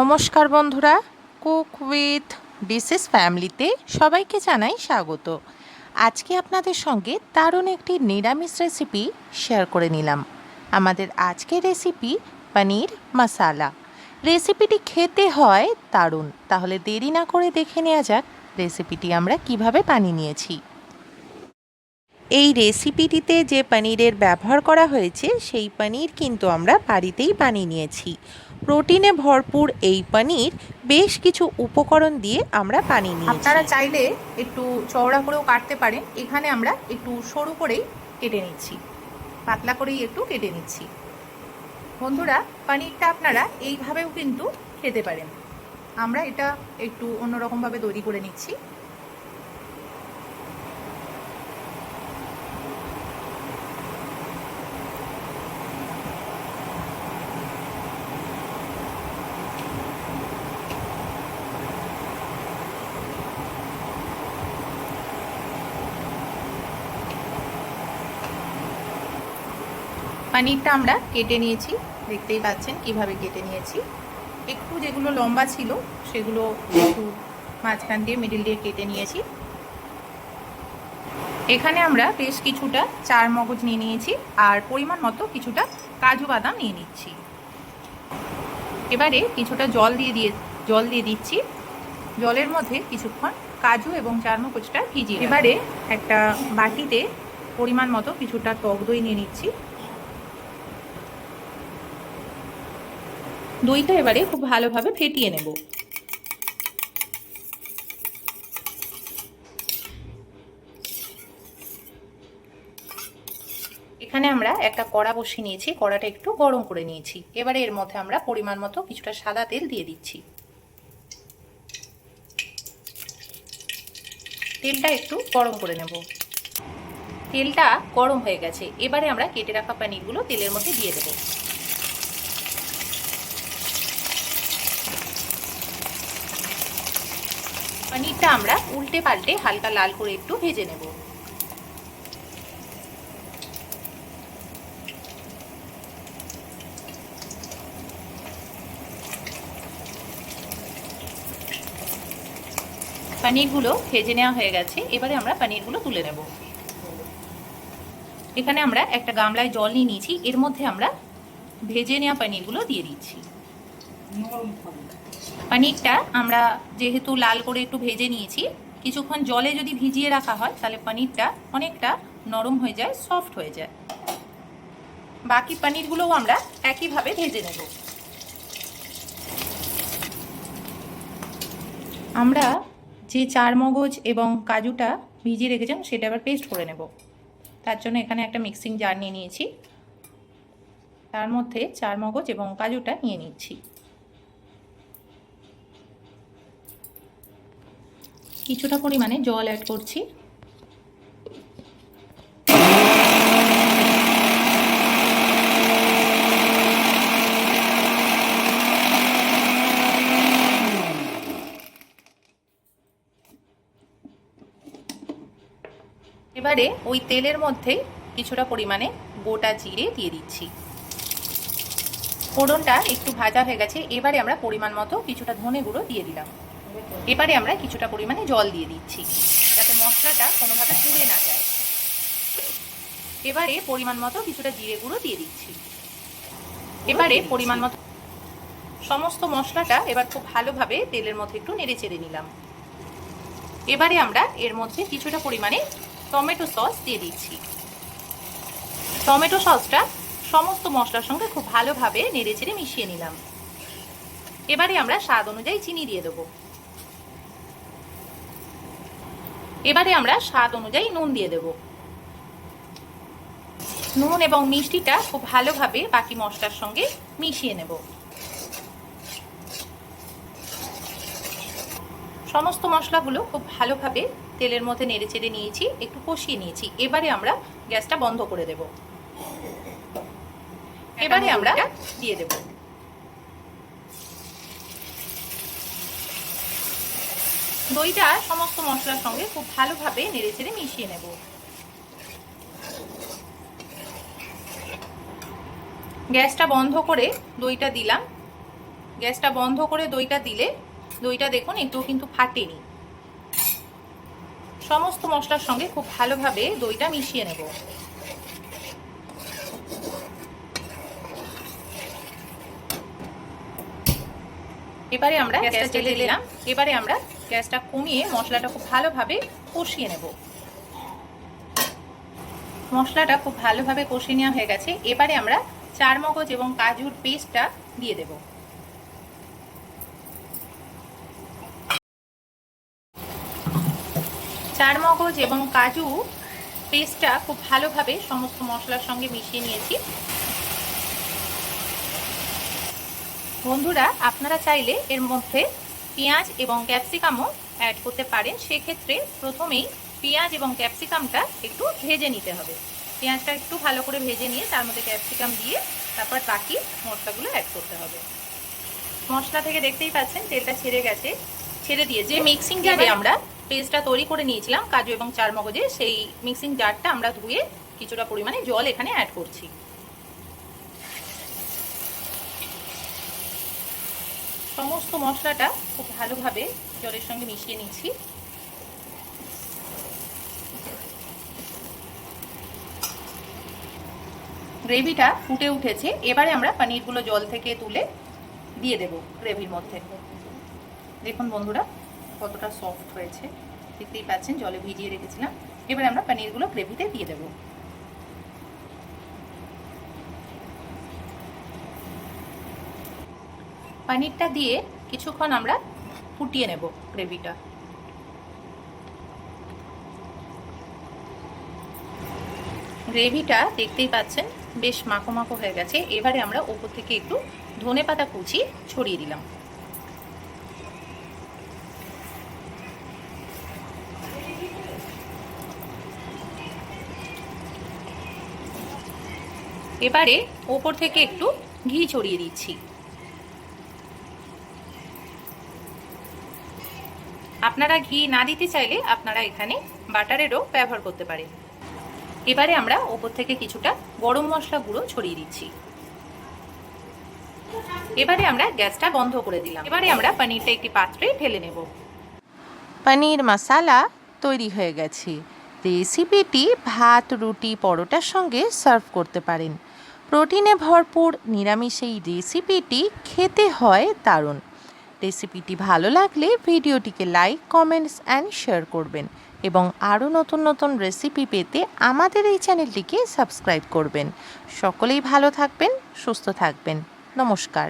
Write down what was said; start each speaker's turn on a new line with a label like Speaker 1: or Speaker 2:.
Speaker 1: নমস্কার বন্ধুরা, cook with dishes ফ্যামিলিতে সবাইকে জানাই স্বাগত। আজকে আপনাদের সঙ্গে দারুণ একটি নিরামিষ রেসিপি শেয়ার করে নিলাম। আমাদের আজকের রেসিপি পনির মশালা। রেসিপিটি খেতে হয় দারুণ। তাহলে দেরি না করে দেখে নেওয়া যাক রেসিপিটি আমরা কিভাবে বানিয়ে নিয়েছি। এই রেসিপিটিতে যে পনিরের ব্যবহার করা হয়েছে সেই পনির কিন্তু আমরা বাড়িতেই বানিয়ে নিয়েছি। প্রোটিনে ভরপুর এই পনির বেশ কিছু উপকরণ দিয়ে আমরা বানিয়ে নিয়েছি।
Speaker 2: আপনারা চাইলে একটু চওড়া করেও কাটতে পারেন। এখানে আমরা একটু সরু করেই কেটে নিচ্ছি, পাতলা করেই একটু কেটে নিচ্ছি। বন্ধুরা, পনিরটা আপনারা এইভাবেও কিন্তু খেতে পারেন। আমরা এটা একটু অন্যরকমভাবে তৈরি করে নিচ্ছি। পনিরটা আমরা কেটে নিয়েছি, দেখতেই পাচ্ছেন কিভাবে কেটে নিয়েছি। একটু যেগুলো লম্বা ছিল সেগুলো একটু মাঝখান দিয়ে মিডিল দিয়ে কেটে নিয়েছি। এখানে আমরা বেশ কিছুটা চার মগজ নিয়ে নিয়েছি আর পরিমাণ মতো কিছুটা কাজু বাদাম নিয়ে নিচ্ছি। এবারে কিছুটা জল দিয়ে দিচ্ছি। জলের মধ্যে কিছুক্ষণ কাজু এবং চার মগজটা ভিজিয়ে এবারে একটা বাটিতে পরিমাণ মতো কিছুটা টক দই নিয়ে নিচ্ছি। দইটা এবারে খুব ভালোভাবে ফেটিয়ে নেব। এখানে আমরা একটা কড়া বসিয়ে নিয়েছি, কড়াটা একটু গরম করে নিয়েছি। এবারে এর মধ্যে আমরা পরিমাণ মতো কিছুটা সাদা তেল দিয়ে দিচ্ছি। তেলটা একটু গরম করে নেব। তেলটা গরম হয়ে গেছে, এবারে আমরা কেটে রাখা পনিরগুলো তেলের মধ্যে দিয়ে দেব। পনিরটা আমরা উল্টে পাল্টে হালকা লাল করে একটু ভেজে নেব। পনিরগুলো ভেজে নেওয়া হয়ে গেছে, এবারে আমরা পনিরগুলো তুলে নেব। এখানে আমরা একটা গামলায় জল নিয়ে নিয়েছি, এর মধ্যে আমরা ভেজে নেওয়া পনিরগুলো দিয়ে দিচ্ছি। পনিরটা আমরা যেহেতু লাল করে একটু ভেজে নিয়েছি, কিছুক্ষণ জলে যদি ভিজিয়ে রাখা হয় তাহলে পনিরটা অনেকটা নরম হয়ে যায়, সফট হয়ে যায়। বাকি পনিরগুলোও আমরা একইভাবে ভেজে নেব। আমরা যে চার মগজ এবং কাজুটা ভিজিয়ে রেখেছিলাম সেটা আবার পেস্ট করে নেব। তার জন্য এখানে একটা মিক্সিং জার নিয়ে নিয়েছি, তার মধ্যে চার মগজ এবং কাজুটা নিয়ে নিচ্ছি। কিছুটা পরিমাণে জল অ্যাড করছি। এবারে ওই তেলের মধ্যে কিছুটা পরিমাণে গোটা জিরে দিয়ে দিচ্ছি। ফোড়নটা একটু ভাজা হয়ে গেছে, এবারে আমরা পরিমাণ মতো কিছুটা ধনে গুঁড়ো দিয়ে দিলাম। এবারে আমরা কিছুটা পরিমাণে জল দিয়ে দিচ্ছি যাতে মশলাটা কোনোভাবে পুড়ে না যায়। এবারে পরিমাণ মতো কিছুটা জিরে গুঁড়ো দিয়ে দিচ্ছি। এবারে পরিমাণ মতো সমস্ত মশলাটা এবার খুব ভালোভাবে তেলের মধ্যে একটু নেড়ে চেড়ে নিলাম। এবারে আমরা এর মধ্যে কিছুটা পরিমাণে টমেটো সস দিয়ে দিচ্ছি। টমেটো সসটা সমস্ত মশলার সঙ্গে খুব ভালোভাবে নেড়ে চেড়ে মিশিয়ে নিলাম। এবারে আমরা স্বাদ অনুযায়ী চিনি দিয়ে দেবো। এবারে আমরা স্বাদ অনুযায়ী নুন দিয়ে দেব। নুন এবং মিষ্টিটা খুব ভালোভাবে বাকি মশলার সঙ্গে মিশিয়ে নেব। সমস্ত মশলাগুলো খুব ভালোভাবে তেলের মধ্যে নেড়ে চেড়ে নিয়েছি, একটু কষিয়ে নিয়েছি। এবারে আমরা গ্যাসটা বন্ধ করে দেব। এবারে আমরা দিয়ে দেব। দইটা সমস্ত মশলার সঙ্গে খুব ভালোভাবে নেড়ে চেড়ে মিশিয়ে নেব। গ্যাসটা বন্ধ করে দইটা দিলাম। গ্যাসটা বন্ধ করে দইটা দিলে দইটা দেখুন একটুও কিন্তু ফাটেনি। সমস্ত মশলার সঙ্গে খুব ভালোভাবে দইটা মিশিয়ে নেব। এবারে আমরা গ্যাসটা জ্বেলে দিলাম। এবারে আমরা গ্যাসটা কমিয়ে মশলাটা খুব ভালোভাবে কষিয়ে নেব। মশলাটা খুব ভালোভাবে কষিয়ে নেওয়া হয়ে গেছে। এবারে আমরা চারমগজ এবং কাজুর পেস্টটা দিয়ে দেব। চারমগজ এবং কাজু পেস্টটা খুব ভালোভাবে সমস্ত মশলার সঙ্গে মিশিয়ে নিয়েছি। বন্ধুরা, আপনারা চাইলে এর মধ্যে পেঁয়াজ এবং ক্যাপসিকামও অ্যাড করতে পারেন। সেক্ষেত্রে প্রথমেই পেঁয়াজ এবং ক্যাপসিকামটা একটু ভেজে নিতে হবে। পেঁয়াজটা একটু ভালো করে ভেজে নিয়ে তার মধ্যে ক্যাপসিকাম দিয়ে তারপর বাকি মশলাগুলো অ্যাড করতে হবে। মশলা থেকে দেখতেই পাচ্ছেন তেলটা ছেড়ে গেছে। ছেড়ে দিয়ে যে মিক্সিং জারে আমরা পেস্টটা তৈরি করে নিয়েছিলাম কাজু এবং চারমগজে, সেই মিক্সিং জারটা আমরা ধুয়ে কিছুটা পরিমাণে জল এখানে অ্যাড করছি। সমস্ত মশলাটা খুব ভালোভাবে জলের সঙ্গে মিশিয়ে নিচ্ছি। গ্রেভিটা ফুটে উঠেছে। এবারে আমরা পনিরগুলো জল থেকে তুলে দিয়ে দেব গ্রেভির মধ্যে। দেখুন বন্ধুরা কতটা সফট হয়েছে, দেখতেই পাচ্ছেন জলে ভিজিয়ে রেখেছিলাম। এবারে আমরা পনিরগুলো গ্রেভিতে দিয়ে দেব। পনিরটা দিয়ে কিছুক্ষণ আমরা ফুটিয়ে নেব গ্রেভিটা। গ্রেভিটা দেখতেই পাচ্ছেন বেশ মাখো মাখো হয়ে গেছে। এবারে আমরা ওপর থেকে একটু ধনেপাতা কুচি ছড়িয়ে দিলাম। এবারে ওপর থেকে একটু ঘি ছড়িয়ে দিচ্ছি। আপনারা ঘি না দিতে চাইলে আপনারা এখানে বাটারেরও ব্যবহার করতে পারেন। এবারে আমরা ওপর থেকে কিছুটা গরম মশলা গুঁড়ো ছড়িয়ে দিচ্ছি। এবারে আমরা গ্যাসটা বন্ধ করে দিলাম। এবারে আমরা পনিরটা একটি পাত্রে ঢেলে নেব।
Speaker 1: পনির মশালা তৈরি হয়ে গেছে। রেসিপিটি ভাত, রুটি, পরোটার সঙ্গে সার্ভ করতে পারেন। প্রোটিনে ভরপুর নিরামিষ এই রেসিপিটি খেতে হয় দারুণ। রেসিপিটি ভালো লাগলে ভিডিওটিকে লাইক, কমেন্টস অ্যান্ড শেয়ার করবেন এবং আরও নতুন নতুন রেসিপি পেতে আমাদের এই চ্যানেলটিকে সাবস্ক্রাইব করবেন। সকলেই ভালো থাকবেন, সুস্থ থাকবেন। নমস্কার।